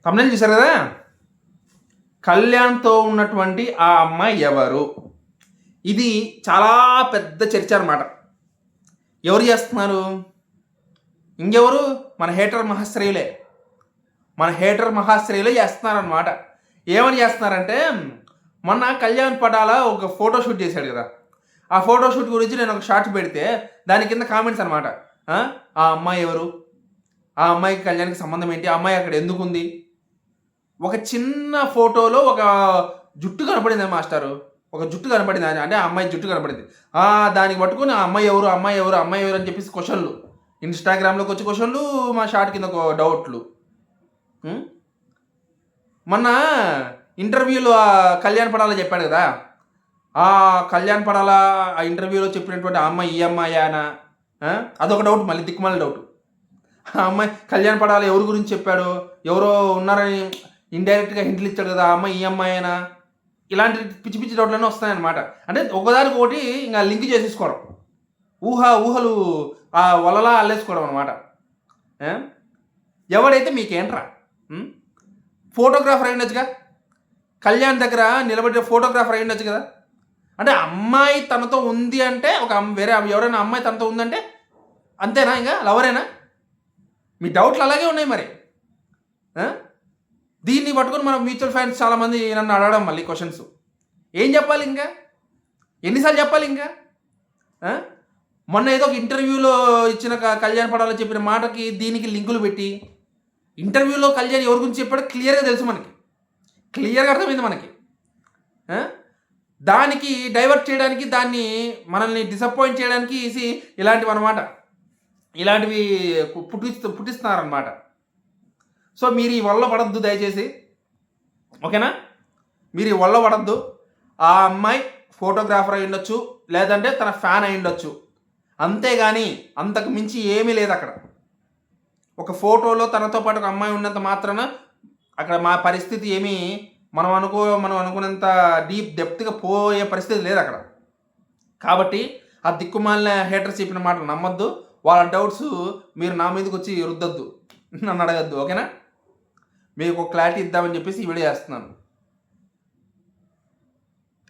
తమ్ముళ్ళు చూశారు కదా, కళ్యాణ్తో ఉన్నటువంటి ఆ అమ్మాయి ఎవరు? ఇది చాలా పెద్ద చర్చ అనమాట. ఎవరు చేస్తున్నారు? ఇంకెవరు? మన హేటర్ మహాశ్రేయులే. మన హేటర్ మహాశ్రేయులే చేస్తున్నారనమాట. ఏమని చేస్తున్నారంటే, మొన్న కళ్యాణ్ పడాల ఒక ఫోటోషూట్ చేశాడు కదా, ఆ ఫోటోషూట్ గురించి నేను ఒక షార్ట్ పెడితే దాని కింద కామెంట్స్ అనమాట. ఆ అమ్మాయి ఎవరు? ఆ అమ్మాయికి కళ్యాణ్కి సంబంధం ఏంటి? ఆ అమ్మాయి అక్కడ ఎందుకు ఉంది? ఒక చిన్న ఫోటోలో ఒక జుట్టు కనపడింది మాస్టారు. ఒక జుట్టు కనపడింది, అంటే ఆ అమ్మాయి జుట్టు కనపడింది. దానికి పట్టుకొని ఆ అమ్మాయి ఎవరు, అమ్మాయి ఎవరు, అమ్మాయి ఎవరు అని చెప్పేసి క్వశ్చన్లు, ఇన్స్టాగ్రామ్లోకి వచ్చి క్వశ్చన్లు, మా షార్ట్ కింద డౌట్లు. మొన్న ఇంటర్వ్యూలో కళ్యాణ్ పడాల చెప్పాడు కదా, ఆ కళ్యాణ్ పడాల ఆ ఇంటర్వ్యూలో చెప్పినటువంటి ఆ అమ్మాయి ఈ అమ్మాయానా? అదొక డౌట్, మళ్ళీ దిక్కుమల్లి డౌట్. ఆ అమ్మాయి కళ్యాణ్ పడాల ఎవరి గురించి చెప్పాడు, ఎవరో ఉన్నారని ఇండైరెక్ట్గా హింట్లు ఇచ్చాడు కదా, ఆ అమ్మాయి ఈ అమ్మాయేనా? ఇలాంటి పిచ్చి పిచ్చి డౌట్లన్నీ వస్తాయన్నమాట. అంటే ఒకదానికి ఒకటి ఇంకా లింక్ చేసేసుకోవడం, ఊహలు వలలా అల్లేసుకోవడం అనమాట. ఎవడైతే మీకేంట్రా? ఫోటోగ్రాఫర్ అయి ఉండొచ్చుగా, కళ్యాణ్ దగ్గర నిలబడే ఫోటోగ్రాఫర్ అయి ఉండొచ్చు కదా. అంటే అమ్మాయి తనతో ఉంది అంటే, వేరే ఎవరైనా అమ్మాయి తనతో ఉందంటే అంతేనా? ఇంకా లవరేనా? మీ డౌట్లు అలాగే ఉన్నాయి మరి. దీన్ని పట్టుకొని మనం మ్యూచువల్ ఫండ్స్ చాలామంది నన్ను అడగడం మళ్ళీ క్వశ్చన్స్. ఏం చెప్పాలి ఇంకా? ఎన్నిసార్లు చెప్పాలి ఇంకా? మొన్న ఏదో ఒక ఇంటర్వ్యూలో ఇచ్చిన కళ్యాణ్ పడాలో చెప్పిన మాటకి దీనికి లింకులు పెట్టి, ఇంటర్వ్యూలో కళ్యాణ్ ఎవరి గురించి చెప్పాడో క్లియర్గా తెలుసు మనకి, క్లియర్గా అర్థమైంది మనకి. దానికి డైవర్ట్ చేయడానికి, దాన్ని మనల్ని డిసప్పాయింట్ చేయడానికి ఇలాంటివి అనమాట, ఇలాంటివి పుట్టిస్తున్నారనమాట. సో మీరు ఈ వల్ల పడద్దు దయచేసి, ఓకేనా? మీరు ఈ వల్ల పడద్దు. ఆ అమ్మాయి ఫోటోగ్రాఫర్ అయి ఉండొచ్చు, లేదంటే తన ఫ్యాన్ అయి ఉండొచ్చు, అంతేగాని అంతకు మించి ఏమీ లేదు అక్కడ. ఒక ఫోటోలో తనతో పాటు ఒక అమ్మాయి ఉన్నంత మాత్రాన అక్కడ మా పరిస్థితి ఏమీ మనం అనుకున్నంత డెప్త్గా పోయే పరిస్థితి లేదు అక్కడ. కాబట్టి ఆ దిక్కుమాలిన హేటర్స్ చెప్పిన మాటలు నమ్మొద్దు. వాళ్ళ డౌట్స్ మీరు నా మీదకి వచ్చి రుద్దొద్దు, నన్ను అడగద్దు, ఓకేనా? మీకు ఒక క్లారిటీ ఇద్దామని చెప్పేసి ఈ వీడియో చేస్తున్నాను.